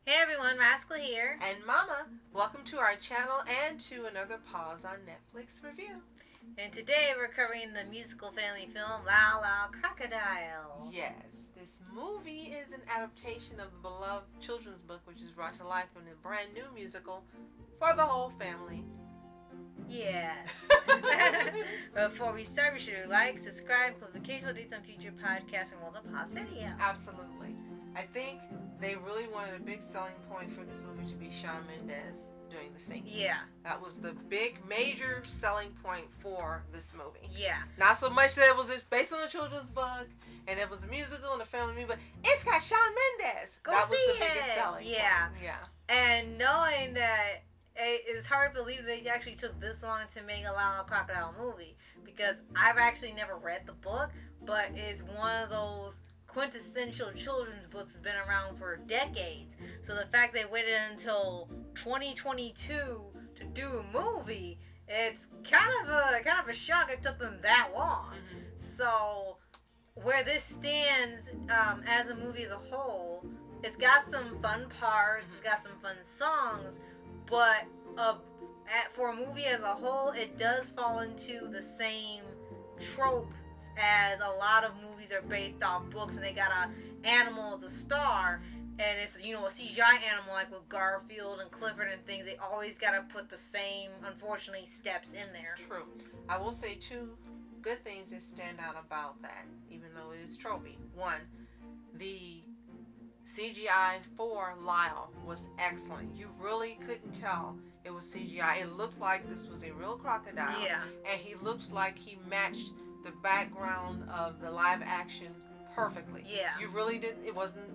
Hey everyone, Rascal here. And Mama, welcome to our channel and to another Paws on Netflix review. And today we're covering the musical family film Lyle Crocodile. Yes, this movie is an adaptation of the beloved children's book, which is brought to life in a brand new musical for the whole family. Yes. Before we start, be sure to like, subscribe, click notification updates on future podcasts and World of Paws videos. Absolutely. I think they really wanted a big selling point for this movie to be Shawn Mendes doing the singing. Yeah. That was the big, major selling point for this movie. Yeah. Not so much that it was based on a children's book and it was a musical and a family movie, but it's got Shawn Mendes. Go that see was the biggest selling point. Yeah. And knowing that it's hard to believe they actually took this long to make a Lyle Crocodile movie, because I've actually never read the book, but it's one of those quintessential children's books that's been around for decades. So the fact they waited until 2022 to do a movie, it's kind of a shock it took them that long. Mm-hmm. So where this stands as a movie as a whole, it's got some fun parts, it's got some fun songs, but for a movie as a whole, it does fall into the same trope as a lot of movies are based off books, and they got an animal as a star, and it's a CGI animal like with Garfield and Clifford and things. They always got to put the same, unfortunately, steps in there. True. I will say two good things that stand out about that, even though it is tropey. One, the CGI for Lyle was excellent. You really couldn't tell it was CGI. It looked like this was a real crocodile. Yeah. And he looks like he matched the background of the live action perfectly. Yeah. You really did. It wasn't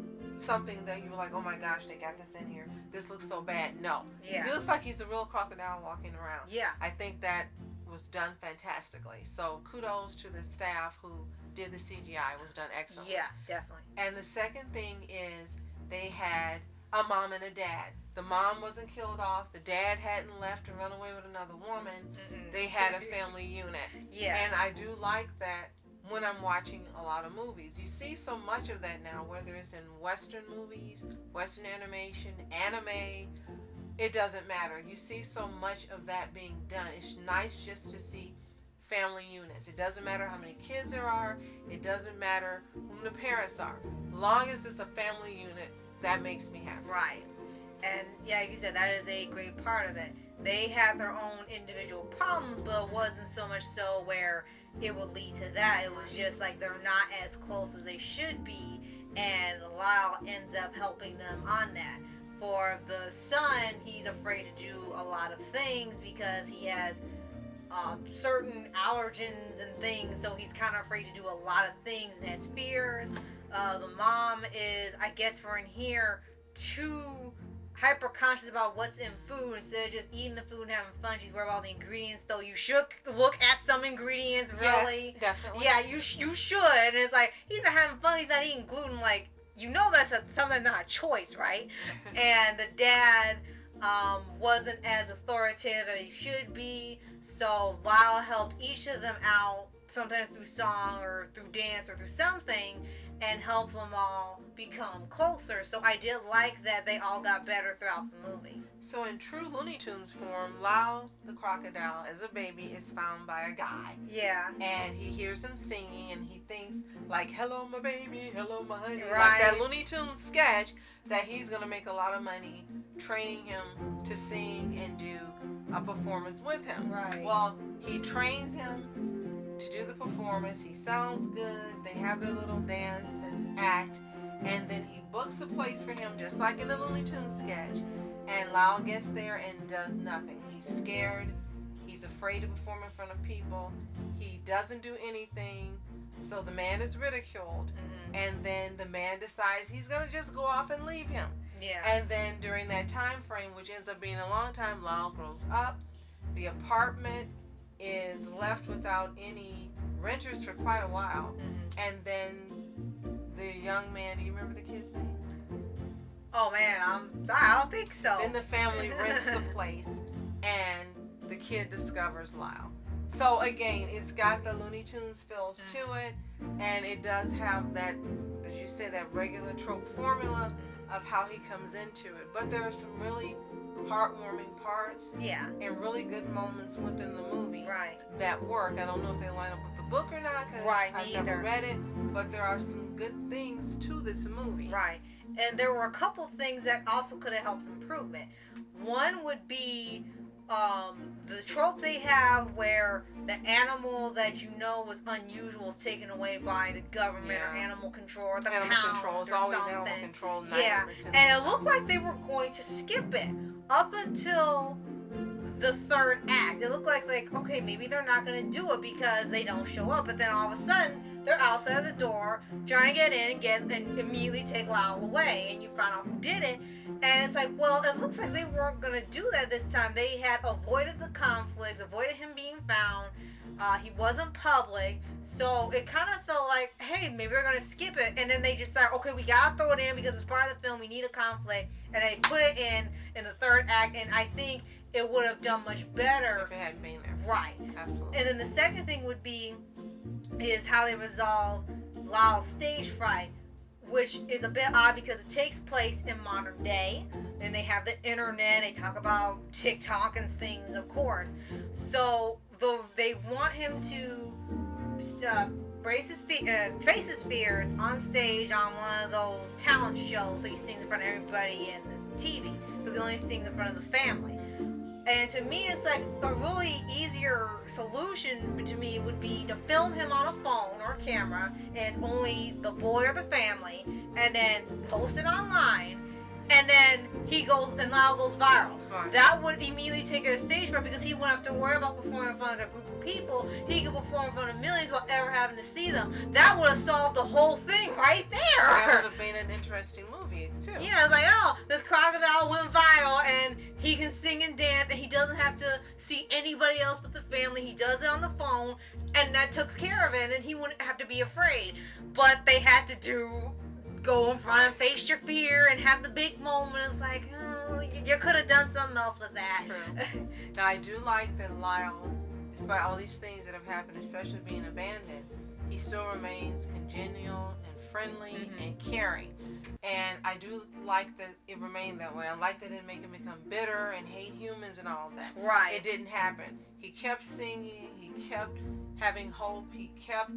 something that you were like, oh my gosh, they got this in here. This looks so bad. No. Yeah. He looks like he's a real crocodile walking around. Yeah. I think that was done fantastically. So kudos to the staff who did the CGI. Was done excellently. Yeah, definitely. And the second thing is they had a mom and a dad. The mom wasn't killed off. The dad hadn't left and run away with another woman. Mm-mm. They had a family unit. Yeah. And I do like that when I'm watching a lot of movies. You see so much of that now, whether it's in Western movies, Western animation, anime. It doesn't matter. You see so much of that being done. It's nice just to see family units. It doesn't matter how many kids there are. It doesn't matter who the parents are. Long as it's a family unit, that makes me happy. Right. And yeah, like you said, that is a great part of it. They had their own individual problems, but it wasn't so much so where it would lead to that. It was just like they're not as close as they should be, and Lyle ends up helping them on that. For the son, he's afraid to do a lot of things because he has certain allergens and things, so he's kind of afraid to do a lot of things and has fears. The mom is, I guess for in here, too hyper conscious about what's in food. Instead of just eating the food and having fun, she's worried about the ingredients, though you should look at some ingredients, really. Yes, definitely. Yeah, you should. And it's like, he's not having fun, he's not eating gluten. Like, that's something not a choice, right? And the dad wasn't as authoritative as he should be, so Lyle helped each of them out, sometimes through song or through dance or through something, and help them all become closer. So I did like that they all got better throughout the movie. So in true Looney Tunes form, Lyle the crocodile as a baby is found by a guy. Yeah. And he hears him singing and he thinks like, hello my baby, hello my honey. Right. Like that Looney Tunes sketch, that he's going to make a lot of money training him to sing and do a performance with him. Right. Well, he trains him to do the performance. He sounds good. They have their little dance and act. And then he books a place for him, just like in the Looney Tunes sketch. And Lyle gets there and does nothing. He's scared. He's afraid to perform in front of people. He doesn't do anything. So the man is ridiculed. Mm-hmm. And then the man decides he's going to just go off and leave him. Yeah. And then during that time frame, which ends up being a long time, Lyle grows up. The apartment is left without any renters for quite a while. Mm-hmm. And then the young man, do you remember the kid's name? Oh man, I'm sorry, I don't think so. Then the family rents the place and the kid discovers Lyle. So again, it's got the Looney Tunes feels to it, and it does have that, as you said, that regular trope formula, of how he comes into it. But there are some really heartwarming parts. Yeah. And really good moments within the movie. Right. That work. I don't know if they line up with the book or not, because I've never read it. But there are some good things to this movie. Right. And there were a couple things that also could have helped improvement. One would be the trope they have where the animal that you know was unusual is taken away by the government or animal control or the animal pound control. It's or always something. animal control. Yeah. And it looked like they were going to skip it up until the third act. It looked like okay, maybe they're not going to do it because they don't show up. But then all of a sudden, they're outside of the door trying to get in and immediately take Lyle away, and you find out who did it. And it's like, well, it looks like they weren't going to do that this time. They had avoided the conflicts, avoided him being found. He wasn't public, so it kind of felt like, hey, maybe they're going to skip it. And then they decided, okay, we got to throw it in because it's part of the film. We need a conflict. And they put it in the third act, and I think it would have done much better if it hadn't been there. Right. Absolutely. And then the second thing is how they resolve Lyle's stage fright, which is a bit odd because it takes place in modern day, and they have the internet. They talk about TikTok and things, of course. So they want him to face his fears on stage on one of those talent shows, so he sings in front of everybody in the TV, but he only sings in front of the family. And to me, it's like a really easier solution to me would be to film him on a phone or a camera, and it's only the boy or the family, and then post it online, and then Lyle goes viral. Right. That would immediately take her to stage fright because he wouldn't have to worry about performing in front of a group of people. He could perform in front of millions without ever having to see them. That would have solved the whole thing right there. That would have been an interesting movie too. Yeah, it's like, oh, this crocodile went viral and he can sing and dance and he doesn't have to see anybody else but the family. He does it on the phone and that took care of it and he wouldn't have to be afraid. But they had to go in front and face your fear and have the big moment. It's like, oh, you could have done something else with that. True. Now, I do like that Lyle, despite all these things that have happened, especially being abandoned, he still remains congenial and friendly and caring. And I do like that it remained that way. I like that it didn't make him become bitter and hate humans and all of that. Right. It didn't happen. He kept singing. He kept having hope. He kept,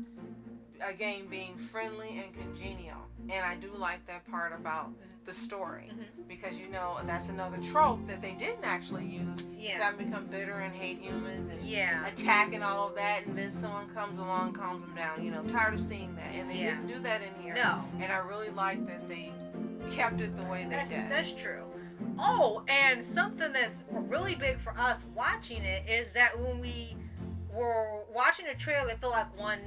again, being friendly and congenial. And I do like that part about the story. Because, you know, that's another trope that they didn't actually use. Yeah. Them become bitter and hate humans and attack and all of that. And then someone comes along, calms them down. You know, tired of seeing that. And they didn't do that in here. No. And I really like that they kept it the way they did. That's true. Oh, and something that's really big for us watching it is that when we were watching the trailer, it felt like one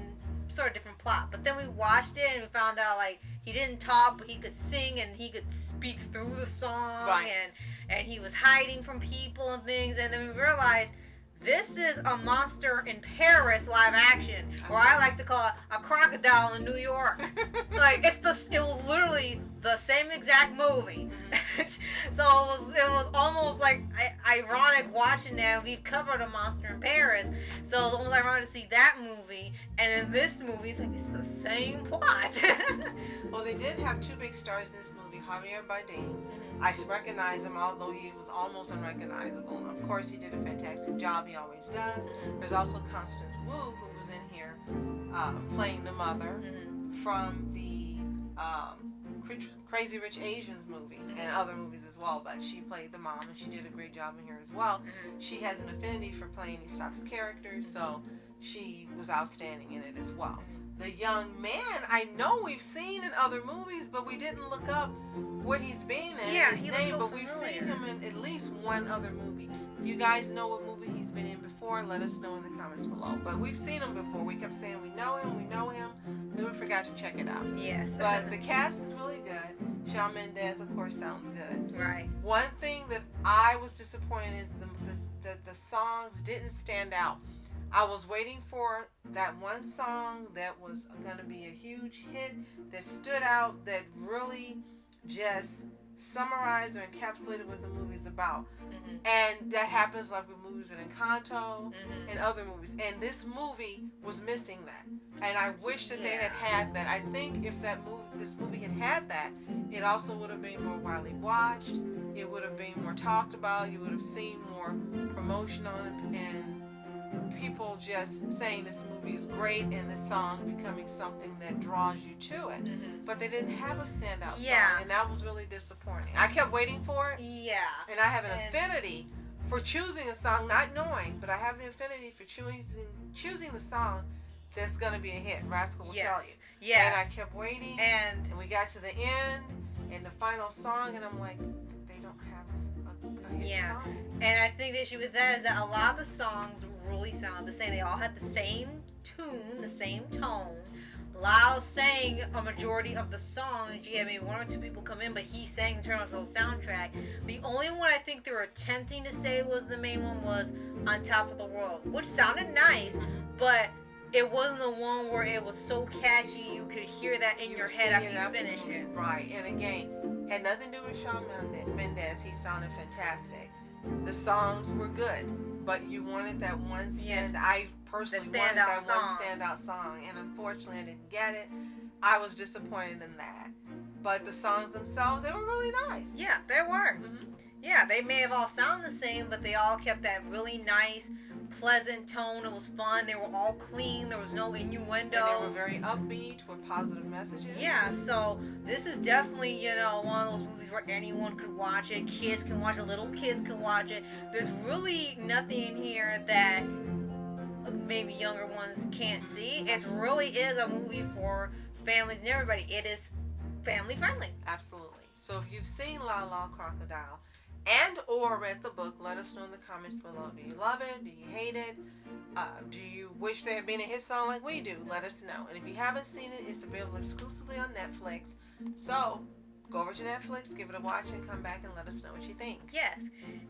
sort of different plot. But then we watched it and we found out, like, he didn't talk, but he could sing and he could speak through the song. Right. And he was hiding from people and things. And then we realized this is a Monster in Paris live action, or I like to call it a crocodile in New York. Like it was literally the same exact movie. So it was almost like ironic watching that. We've covered a Monster in Paris, so it was almost ironic to see that movie, and in this movie it's like it's the same plot. Well, they did have two big stars in this movie, Javier Bardem. I recognize him, although he was almost unrecognizable. Of course, he did a fantastic job. He always does. There's also Constance Wu, who was in here playing the mother from the Crazy Rich Asians movie and other movies as well. But she played the mom, and she did a great job in here as well. She has an affinity for playing these type of characters, so she was outstanding in it as well. The young man, I know we've seen in other movies, but we didn't look up what he's been in. Yeah, he looks so but we've seen him in at least one other movie. If you guys know what movie he's been in before, let us know in the comments below. But we've seen him before. We kept saying we know him, then we forgot to check it out. Yes. But the cast is really good. Shawn Mendes, of course, sounds good. Right. One thing that I was disappointed is the songs didn't stand out. I was waiting for that one song that was going to be a huge hit, that stood out, that really just summarized or encapsulated what the movie's about. And that happens like with movies with Encanto and other movies. And this movie was missing that. And I wish that they had that. I think if that movie, this movie had that, it also would have been more widely watched. It would have been more talked about. You would have seen more promotion on it, and people just saying this movie is great, and the song becoming something that draws you to it. But they didn't have a standout song, and that was really disappointing. I kept waiting for it. Yeah. And I have an affinity for choosing a song, not knowing, but I have the affinity for choosing the song that's going to be a hit. Rascal will tell you. Yes. And I kept waiting, and we got to the end, and the final song, and I'm like, they don't have a hit song. And I think the issue with that is that a lot of the songs really sound the same. They all had the same tune, the same tone. Lyle sang a majority of the song, and you had maybe one or two people come in, but he sang the whole soundtrack. The only one I think they were attempting to say was the main one was On Top of the World, which sounded nice, but it wasn't the one where it was so catchy you could hear that in your head after you finished it. Right, and again, had nothing to do with Shawn Mendes. He sounded fantastic. The songs were good, but you wanted that one I personally wanted that one standout song, and unfortunately I didn't get it. I was disappointed in that. But the songs themselves, they were really nice. Yeah, they were. Yeah, they may have all sounded the same, but they all kept that really nice, pleasant tone. It was fun. They were all clean. There was no innuendo. And they were very upbeat with positive messages. Yeah, so this is definitely, one of those movies where anyone could watch it. Kids can watch it. Little kids can watch it. There's really nothing in here that maybe younger ones can't see. It really is a movie for families and everybody. It is family friendly. Absolutely. So if you've seen Lyle Crocodile and or read the book, let us know in the comments below. Do you love it? Do you hate it? Do you wish there had been a hit song like we do? Let us know. And if you haven't seen it, it's available exclusively on Netflix. So go over to Netflix, give it a watch, and come back and let us know what you think. Yes.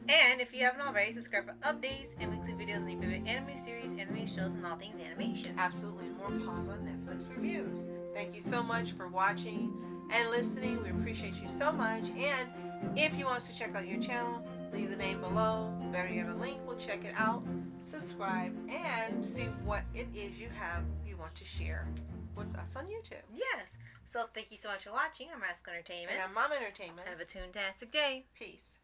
And if you haven't already, subscribe for updates and weekly videos on your favorite anime series, anime shows, and all things animation. Absolutely. More Paws on Netflix reviews. Thank you so much for watching and listening. We appreciate you so much. And if you want us to check out your channel, leave the name below. Better get a link. We'll check it out. Subscribe and see what it is you want to share with us on YouTube. Yes. So thank you so much for watching. I'm Rascal Entertainment. And I'm Mom Entertainment. Have a toontastic day. Peace.